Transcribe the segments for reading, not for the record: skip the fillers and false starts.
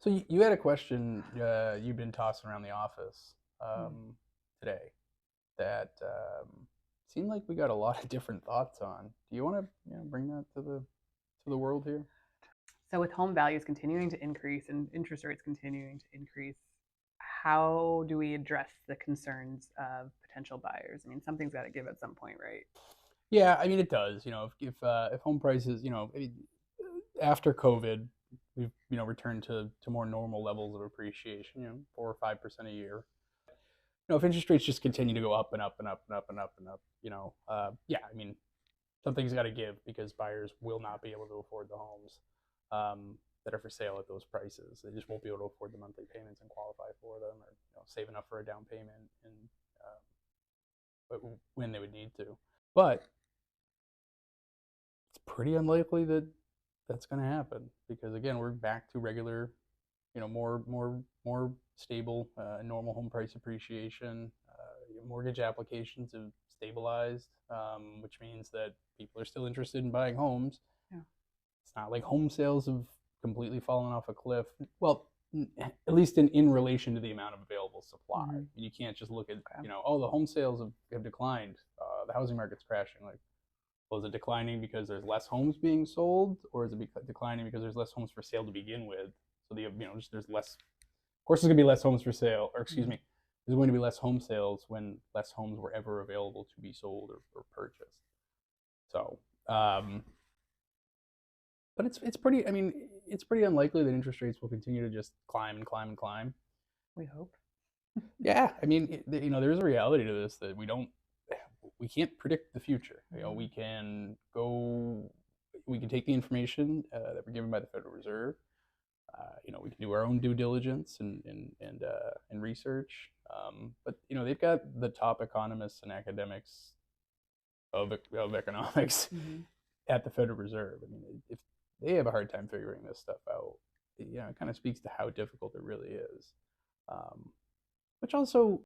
So you had a question you've been tossing around the office Mm. today that seemed like we got a lot of different thoughts on. Do you want to bring that to the world here? So, with home values continuing to increase and interest rates continuing to increase, how do we address the concerns of potential buyers? I mean, something's got to give at some point, right? Yeah, I mean it does. If home prices, after COVID, we've returned to more normal levels of appreciation. 4 or 5% a year. If interest rates just continue to go up and up and up and up and up and up, yeah, I mean something's got to give because buyers will not be able to afford the homes that are for sale at those prices. They just won't be able to afford the monthly payments and qualify for them, or save enough for a down payment and when they would need to. But it's pretty unlikely that that's going to happen because again, we're back to regular, more stable, normal home price appreciation. Mortgage applications have stabilized, which means that people are still interested in buying homes. Yeah. It's not like home sales have completely fallen off a cliff. Well, at least in relation to the amount of available supply. Mm-hmm. You can't just look at, Okay. oh, the home sales have declined. The housing market's crashing. Like, well, is it declining because there's less homes being sold, or is it declining because there's less homes for sale to begin with? So just there's less. Of course, there's going to be less homes for sale, or excuse Mm-hmm. me, there's going to be less home sales when less homes were ever available to be sold or purchased. So, but it's pretty. I mean, it's pretty unlikely that interest rates will continue to just climb and climb and climb. We hope. Yeah, I mean, there's a reality to this that we can't predict the future. Mm-hmm. We can take the information that we're given by the Federal Reserve. We can do our own due diligence and research. But they've got the top economists and academics of economics Mm-hmm. at the Federal Reserve. I mean, if they have a hard time figuring this stuff out, it kind of speaks to how difficult it really is. Which also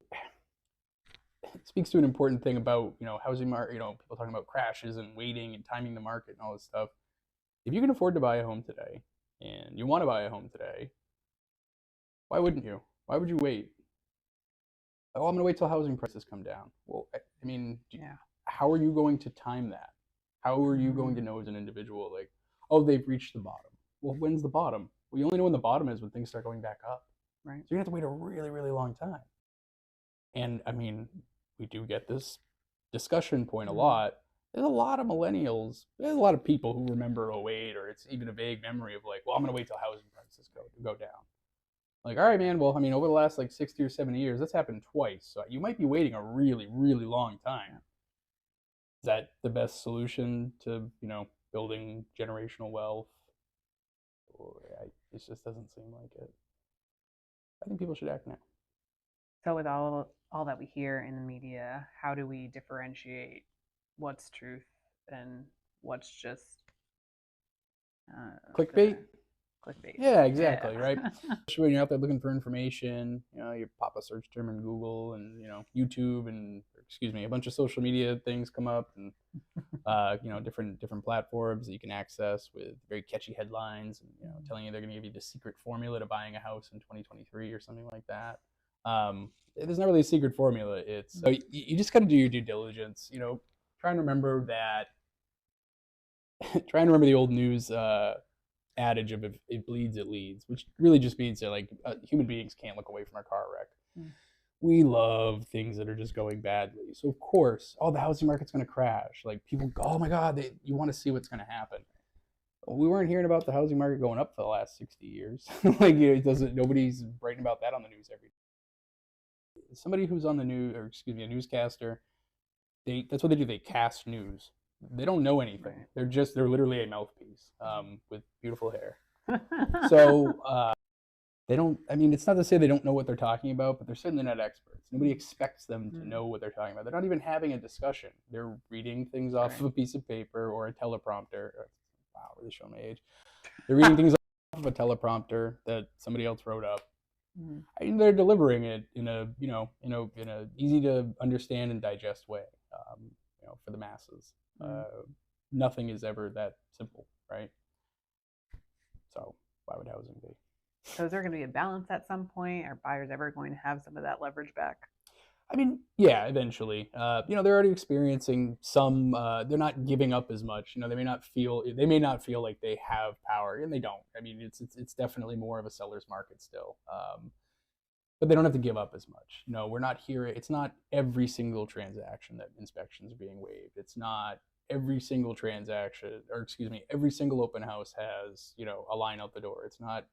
speaks to an important thing about housing market. People talking about crashes and waiting and timing the market and all this stuff. If you can afford to buy a home today and you want to buy a home today, why wouldn't you? Why would you wait? Oh, I'm going to wait till housing prices come down. Well, I mean, Yeah. how are you going to time that? How are you Mm-hmm. going to know as an individual, like, oh, they've reached the bottom? Well, when's the bottom? Well, you only know when the bottom is when things start going back up. Right. So you have to wait a really, really long time. And I mean, we do get this discussion point a Mm-hmm. lot. There's a lot of millennials. There's a lot of people who remember '08, or it's even a vague memory of like, well, I'm going to wait till housing prices go down. Like, all right, man. Well, I mean, over the last like 60 or 70 years, that's happened twice. So you might be waiting a really, really long time. Is that the best solution to building generational wealth? Or it just doesn't seem like it. I think people should act now. So, with all that we hear in the media, how do we differentiate what's truth and what's just Clickbait. the clickbait? Yeah, Yeah. exactly, right? Especially when you're out there looking for information, you pop a search term in Google and YouTube and excuse me, a bunch of social media things come up and different platforms that you can access with very catchy headlines and telling you they're going to give you the secret formula to buying a house in 2023 or something like that. There's not really a secret formula. It's so you just got to do your due diligence. Try and remember that. Try and remember the old news adage of if it bleeds, it leads, which really just means that like human beings can't look away from a car wreck. Mm. We love things that are just going badly. So of course, the housing market's going to crash. Like people go, oh my God, you want to see what's going to happen. Well, we weren't hearing about the housing market going up for the last 60 years. Like it doesn't. Nobody's writing about that on the news every day. Somebody who's on the news, or excuse me, a newscaster, that's what they do. They cast news. They don't know anything. Right. They're literally a mouthpiece with beautiful hair. So they don't. I mean, it's not to say they don't know what they're talking about, but they're certainly not experts. Nobody expects them to know what they're talking about. They're not even having a discussion. They're reading things off of a piece of paper or a teleprompter. Wow, really showing my age. They're reading things off of a teleprompter that somebody else wrote up. Mm-hmm. And they're delivering it in a easy to understand and digest way, for the masses. Nothing is ever that simple, right? So why would housing be? So is there going to be a balance at some point? Are buyers ever going to have some of that leverage back? I mean, yeah, eventually. They're already experiencing some. They're not giving up as much. They may not feel. They may not feel like they have power, and they don't. I mean, it's definitely more of a seller's market still. But they don't have to give up as much. We're not here. It's not every single transaction that inspections are being waived. It's not every single transaction, or excuse me, every single open house has a line out the door. It's not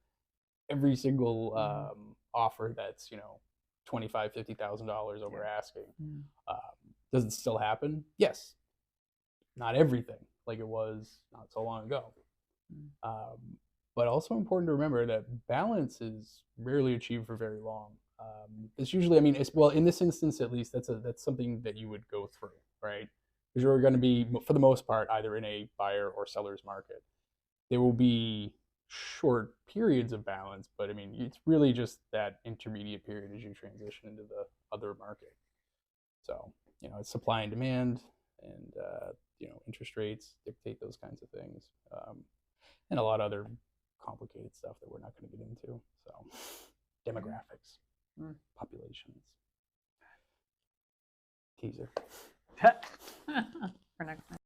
every single offer that's $25,000-$50,000 over asking. Does it still happen? Yes. Not everything like it was not so long ago. But also important to remember that balance is rarely achieved for very long. It's usually, I mean, in this instance at least, that's something that you would go through, right? Because you're going to be, for the most part, either in a buyer or seller's market. There will be short periods of balance, but I mean, it's really just that intermediate period as you transition into the other market. So, it's supply and demand, and interest rates dictate those kinds of things, and a lot of other complicated stuff that we're not going to get into. So, demographics, populations. Teaser. For next time.